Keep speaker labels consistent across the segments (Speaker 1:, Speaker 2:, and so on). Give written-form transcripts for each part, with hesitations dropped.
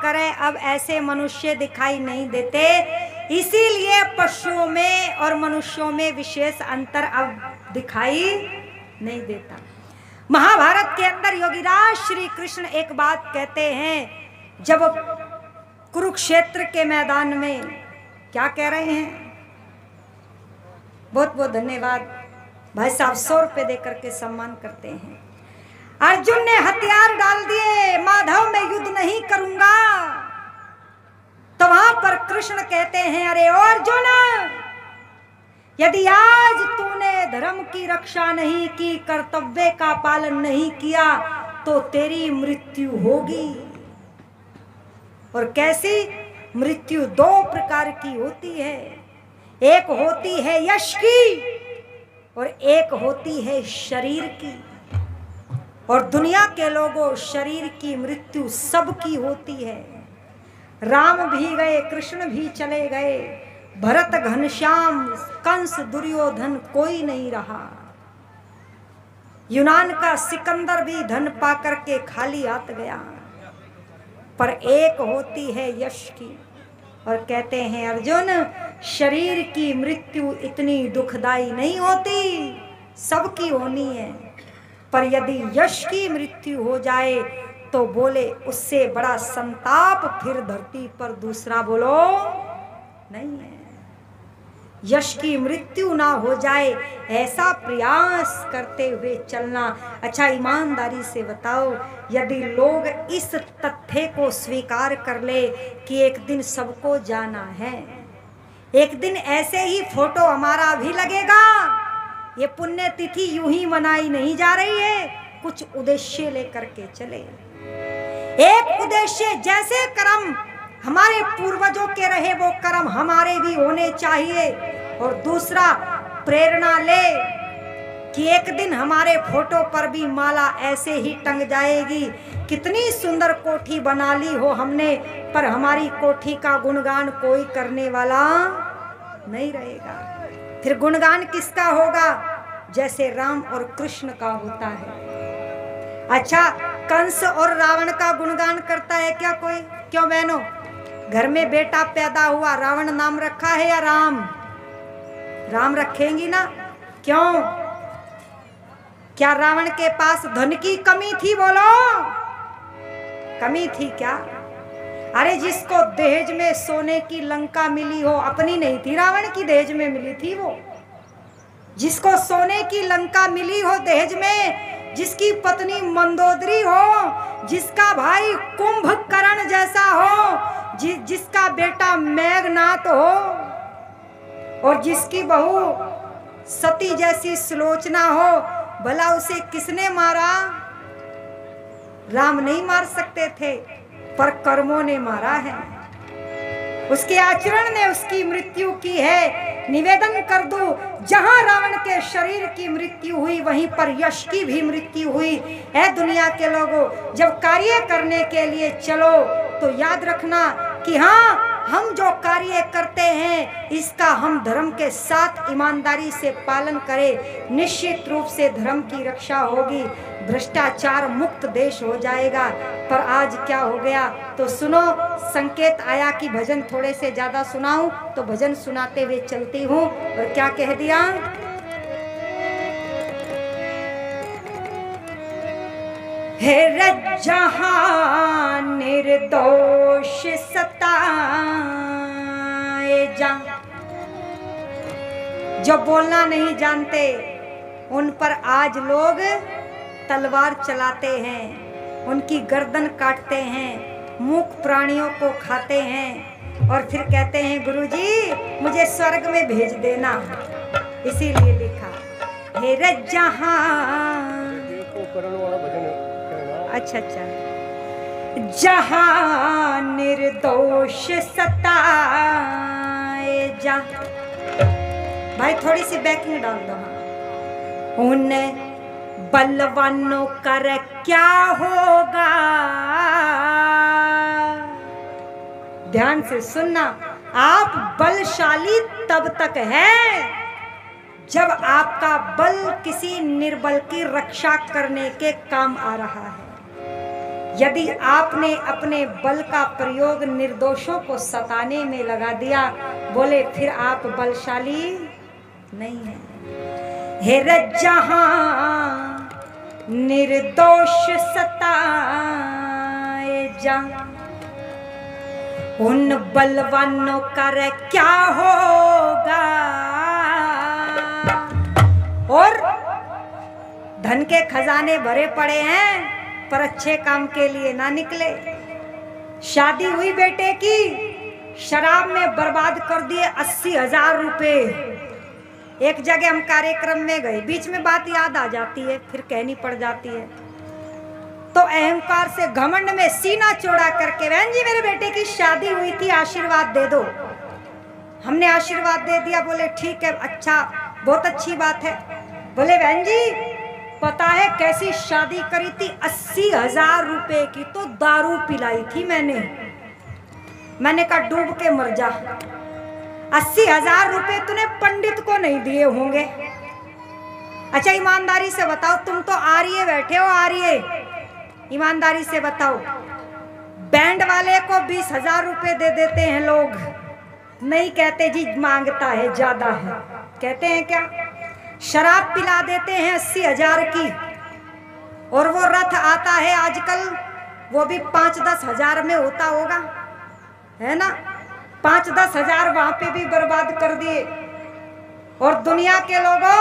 Speaker 1: करें, अब ऐसे मनुष्य दिखाई नहीं देते। इसीलिए पशुओं में और मनुष्यों में विशेष अंतर अब दिखाई नहीं देता। महाभारत के अंदर योगीराज श्री कृष्ण एक बात कहते हैं, जब कुरुक्षेत्र के मैदान में क्या कह रहे हैं? बहुत बहुत धन्यवाद भाई साहब, 100 रुपये देकर के सम्मान करते हैं। अर्जुन ने हथियार डाल दिए, माधव मैं युद्ध नहीं करूंगा। तो वहां पर कृष्ण कहते हैं, अरे ओ अर्जुन, यदि आज तूने धर्म की रक्षा नहीं की, कर्तव्य का पालन नहीं किया, तो तेरी मृत्यु होगी। और कैसी मृत्यु? 2 प्रकार की होती है। एक होती है यश की और एक होती है शरीर की। और दुनिया के लोगों, शरीर की मृत्यु सबकी होती है। राम भी गए, कृष्ण भी चले गए, भरत घनश्याम कंस दुर्योधन कोई नहीं रहा। यूनान का सिकंदर भी धन पाकर के खाली हाथ गया। पर एक होती है यश की। और कहते हैं अर्जुन, शरीर की मृत्यु इतनी दुखदाई नहीं होती, सबकी होनी है। पर यदि यश की मृत्यु हो जाए तो बोले उससे बड़ा संताप फिर धरती पर दूसरा बोलो नहीं है। यश की मृत्यु ना हो जाए ऐसा प्रयास करते हुए चलना। अच्छा ईमानदारी से बताओ, यदि लोग इस तथ्य को स्वीकार कर ले कि एक दिन सबको जाना है, एक दिन ऐसे ही फोटो हमारा भी लगेगा। ये पुण्य तिथि यूं ही मनाई नहीं जा रही है, कुछ उद्देश्य लेकर के चले। एक उद्देश्य, जैसे कर्म हमारे पूर्वजों के रहे वो कर्म हमारे भी होने चाहिए। और दूसरा प्रेरणा ले कि एक दिन हमारे फोटो पर भी माला ऐसे ही टंग जाएगी। कितनी सुंदर कोठी बना ली हो हमने, पर हमारी कोठी का गुणगान कोई करने वाला नहीं रहेगा। फिर गुणगान किसका होगा? जैसे राम और कृष्ण का होता है। अच्छा, कंस और रावण का गुणगान करता है क्या कोई? क्यों बहनों? घर में बेटा पैदा हुआ, रावण नाम रखा है या राम? राम रखेंगी ना। क्यों? क्या रावण के पास धन की कमी थी? बोलो, कमी थी क्या? अरे जिसको दहेज में सोने की लंका मिली हो, अपनी नहीं थी, रावण की दहेज में मिली थी वो। जिसको सोने की लंका मिली हो दहेज में, जिसकी पत्नी मंदोदरी हो, जिसका भाई कुंभकर्ण जैसा हो, जिसका बेटा मेघनाथ हो, और जिसकी बहू सती जैसी सुलोचना हो, भला उसे किसने मारा? राम नहीं मार सकते थे, पर कर्मों ने मारा है। उसके आचरण ने उसकी मृत्यु की है। निवेदन कर दूं, जहां रावण के शरीर की मृत्यु हुई वहीं पर यश की भी मृत्यु हुई है। दुनिया के लोगों, जब कार्य करने के लिए चलो तो याद रखना कि हाँ, हम जो कार्य करते हैं इसका हम धर्म के साथ ईमानदारी से पालन करें, निश्चित रूप से धर्म की रक्षा होगी, भ्रष्टाचार मुक्त देश हो जाएगा। पर आज क्या हो गया? तो सुनो, संकेत आया कि भजन थोड़े से ज्यादा सुनाऊं, तो भजन सुनाते हुए चलती हूँ। और क्या कह दिया? हे जहां निर्दोष सताए जा। जो बोलना नहीं जानते उन पर आज लोग तलवार चलाते हैं, उनकी गर्दन काटते हैं, मूक प्राणियों को खाते हैं और फिर कहते हैं गुरुजी मुझे स्वर्ग में भेज देना। इसीलिए लिखा हे जहां, अच्छा अच्छा, जहां निर्दोष सताए जा। भाई थोड़ी सी बैकिंग डाल दो। उन बलवानों कर क्या होगा? ध्यान से सुनना, आप बलशाली तब तक है जब आपका बल किसी निर्बल की रक्षा करने के काम आ रहा है। यदि आपने अपने बल का प्रयोग निर्दोषों को सताने में लगा दिया, बोले फिर आप बलशाली नहीं है। हे जहां निर्दोष सताए जा, उन बलवानों का क्या होगा। और धन के खजाने भरे पड़े हैं पर अच्छे काम के लिए ना निकले। शादी हुई बेटे की, शराब में बर्बाद कर दिए 80,000 रुपए। एक जगह हम कार्यक्रम में गए, बीच में बात याद आ जाती है, फिर कहनी पड़ जाती है। तो अहंकार से घमंड में सीना चौड़ा करके, बहन जी मेरे बेटे की शादी हुई थी, आशीर्वाद दे दो। हमने आशीर्वाद दे दिया। बोले ठीक है, अच्छा, बहुत अच्छी बात है। बोले बहन जी पता है कैसी शादी करी थी? 80,000 रुपए की तो दारू पिलाई थी मैंने कहा डूब के मर जा। 80,000 रुपए तूने पंडित को नहीं दिए होंगे। अच्छा ईमानदारी से बताओ, तुम तो आर्य बैठे हो, आर्य, ईमानदारी से बताओ, बैंड वाले को 20,000 रुपए दे देते हैं लोग, नहीं कहते जी मांगता है ज्यादा है, कहते हैं क्या? शराब पिला देते हैं 80,000 की, और वो रथ आता है आजकल, वो भी 5-10 हजार में होता होगा, है ना? 5-10 हजार वहां पे भी बर्बाद कर दिए। और दुनिया के लोगों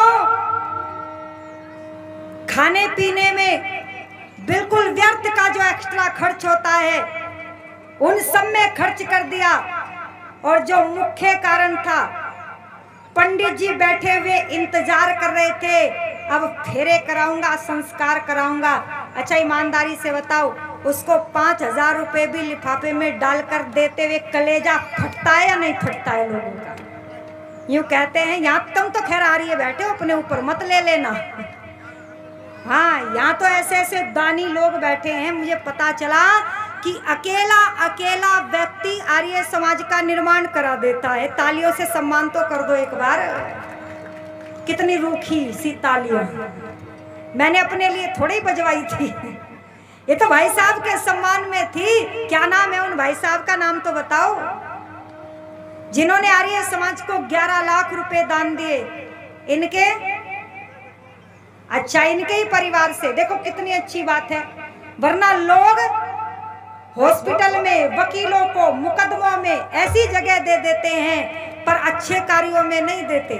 Speaker 1: खाने पीने में बिल्कुल व्यर्थ का जो एक्स्ट्रा खर्च होता है उन सब में खर्च कर दिया। और जो मुख्य कारण था, पंडित जी बैठे हुए इंतजार कर रहे थे, अब फेरे कराऊंगा, संस्कार कराऊंगा। अच्छा ईमानदारी से बताओ, उसको 5,000 रुपए भी लिफाफे में डालकर देते हुए कलेजा फटता है या नहीं फटता है लोगों का? यूं कहते हैं, यहाँ तुम तो खैर आ रही है बैठे हो, अपने ऊपर मत ले लेना। हाँ, यहाँ तो ऐसे ऐसे दानी लोग बैठे हैं, मुझे पता चला कि अकेला व्यक्ति आर्य समाज का निर्माण करा देता है। तालियों से सम्मान तो कर दो एक बार। कितनी रूखी सी तालियां, मैंने अपने लिए थोड़ी बजवाई थी, ये तो भाई साहब के सम्मान में थी। क्या नाम है उन भाई साहब का? नाम तो बताओ, जिन्होंने आर्य समाज को 11 लाख रुपए दान दिए। इनके, अच्छा इनके ही परिवार से, देखो कितनी अच्छी बात है। वरना लोग हॉस्पिटल में, वकीलों को मुकदमों में ऐसी जगह दे देते हैं पर अच्छे कार्यों में नहीं देते।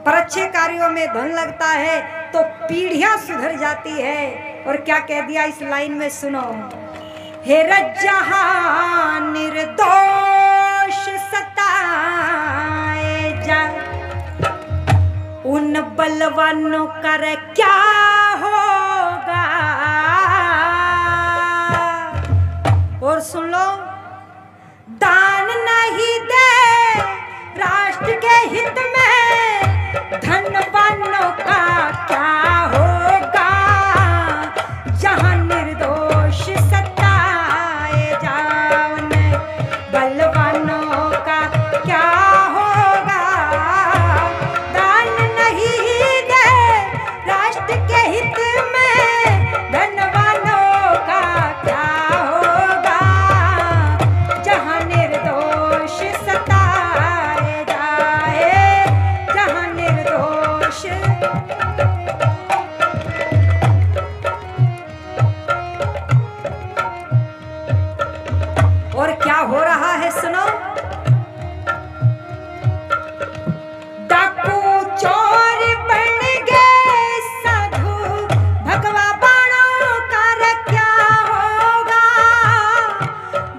Speaker 1: पर अच्छे कार्यों में धन लगता है तो पीढ़ियां सुधर जाती है। और क्या कह दिया इस लाइन में, सुनो, हे जहां निर्दोष सताए जा, उन बलवानों का क्या होगा। और सुन लो, दान नहीं दे राष्ट्र के हित में, धनवानों का क्या होगा। जहां निर्दोष सताए जाओ, बलवानों का क्या होगा। दान नहीं दे राष्ट्र के हित में, धनवानों का क्या होगा। जहां निर्दोष सताए जाए, जहां निर्दोष। और क्या हो रहा है सुनो, डाकू चोर बन गए साधु, भगवा बाणों का क्या होगा।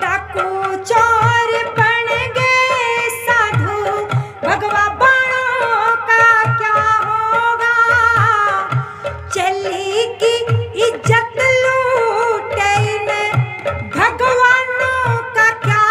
Speaker 1: डाकू चोर बन गए साधु, भगवा बाणों का क्या होगा। चली की इज्जत लूटे, भगवानों का क्या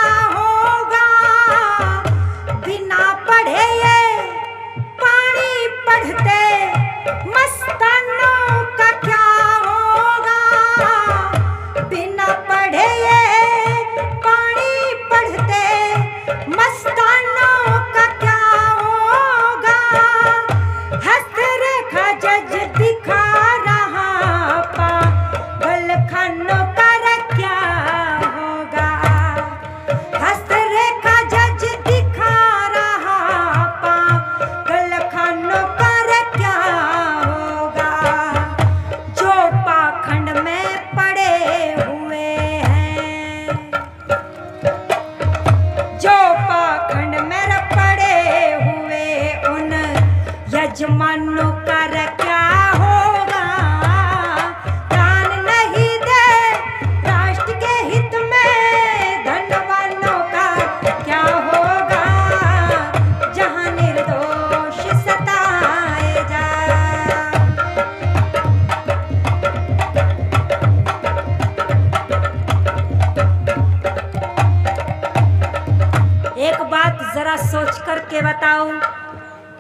Speaker 1: जरा सोच करके बताओ,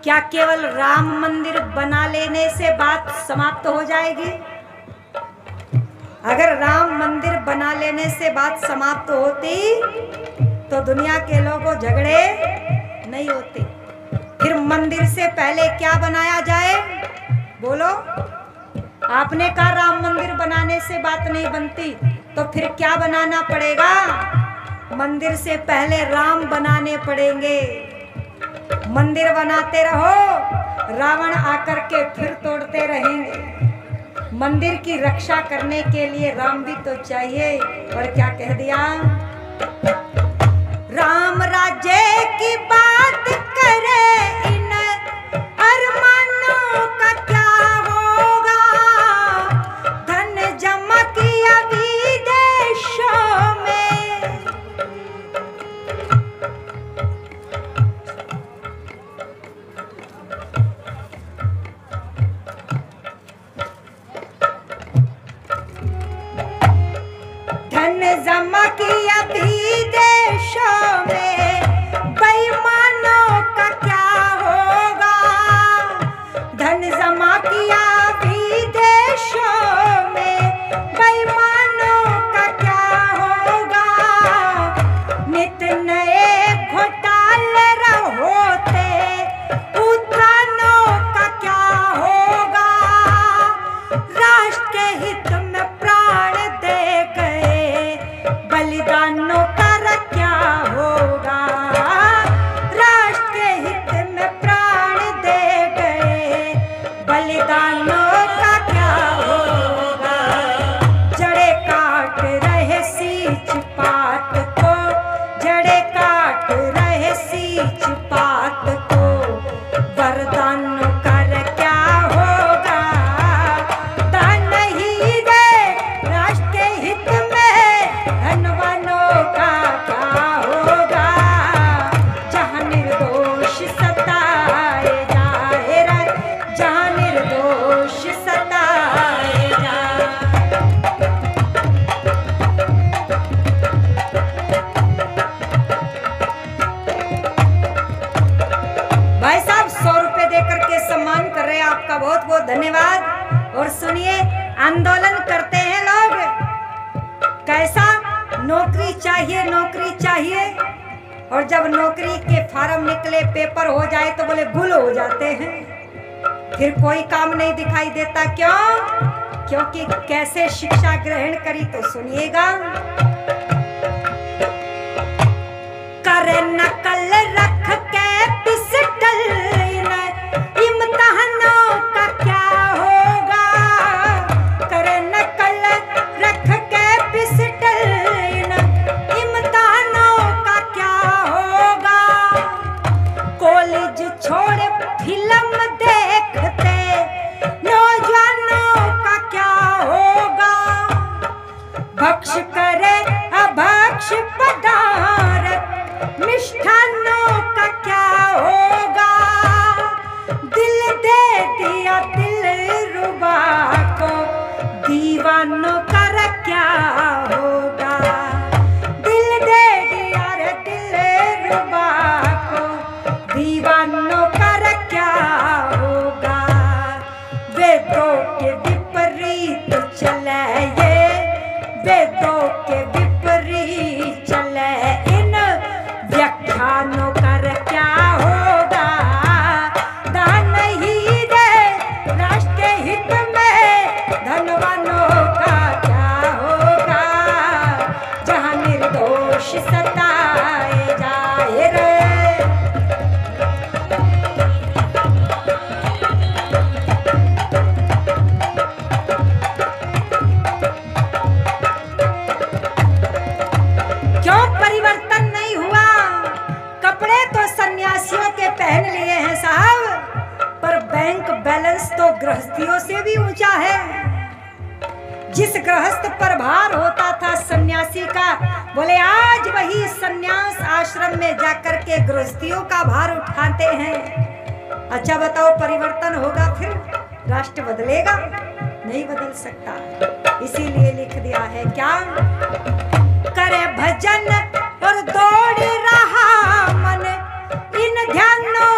Speaker 1: क्या केवल राम मंदिर बना लेने से बात समाप्त हो जाएगी? अगर राम मंदिर बना लेने से बात समाप्त होती तो दुनिया के लोगों झगड़े नहीं होते। फिर मंदिर से पहले क्या बनाया जाए? बोलो। आपने कहा राम मंदिर बनाने से बात नहीं बनती, तो फिर क्या बनाना पड़ेगा? मंदिर से पहले राम बनाने पड़ेंगे। मंदिर बनाते रहो, रावण आकर के फिर तोड़ते रहेंगे। मंदिर की रक्षा करने के लिए राम भी तो चाहिए। और क्या कह दिया? राम राज्य की बात करे, इन अरमानों का क्या होगा? धन जमा किया विदेशों में, धन जमा किया विदेशों में, बेईमानों का क्या होगा? धन जमा किया विदेशों में, बेईमानों का क्या होगा? नित नए घोटाले होते, उत्थानों का क्या होगा? राष्ट्र के हित में प्राण दे गए, बलिदानों का क्या होगा? राष्ट्र के हित में प्राण दे गए, बलिदानों का क्या होगा? जड़े काट रहे सींच पात को, जड़े काट रहे सींच पात को, वरदान कर क्या होगा? दान ही दे राष्ट्र के हित में, धनवानों का क्या होगा? जहाँ निर्दोष सताए जाए रे, जहाँ निर्दोष सताए जाए। भाई साहब 100 रुपए देकर के सम्मान कर रहे हैं, आपका बहुत बहुत धन्यवाद। और सुनिए, आंदोलन करते हैं लोग। कैसा? नौकरी चाहिए, नौकरी चाहिए। और जब नौकरी के फार्म निकले, पेपर हो जाए तो बोले गुल हो जाते हैं। फिर कोई काम नहीं दिखाई देता। क्यों? क्योंकि कैसे शिक्षा ग्रहण करी तो सुनिएगा। करे नकल रख के पिस्टल, इम्तिहानों का क्या होगा? करे नकल रख के पिस्टल, इम्तिहानों का क्या होगा? कॉलेज छोड़ फिल्म देखते नौजवानों का क्या होगा? भक्ष करे अभक्ष पदार्थ, मिष्ठानों का क्या होगा? दिल दे दिया दिलरुबा को, दीवानों का क्या होगा? दिल दे दिया रे दिलरुबा को, दीवानों का क्या होगा? वेदों के विपरीत चले ये, वेदों के विपरीत चले इन व्याख्यानों का क्या होगा? दान ही दे राष्ट्र के हित में, धनवानों का क्या होगा? जहाँ निर्दोष सताए जाए रे। क्यों परिवर्तन नहीं हुआ? कपड़े तो सन्यासियों के पहन लिए हैं साहब, पर बैंक बैलेंस तो गृहस्थियों से भी ऊंचा है। जिस गृहस्थ पर भार होता था सन्यासी का, बोले आज वही सन्यास आश्रम में जाकर के गृहस्थियों का भार उठाते हैं। अच्छा बताओ, परिवर्तन होगा फिर? राष्ट्र बदलेगा? नहीं बदल सकता। इसीलिए लिख दिया है क्या? करे भजन और दौड़ रहा मन, ध्यान नो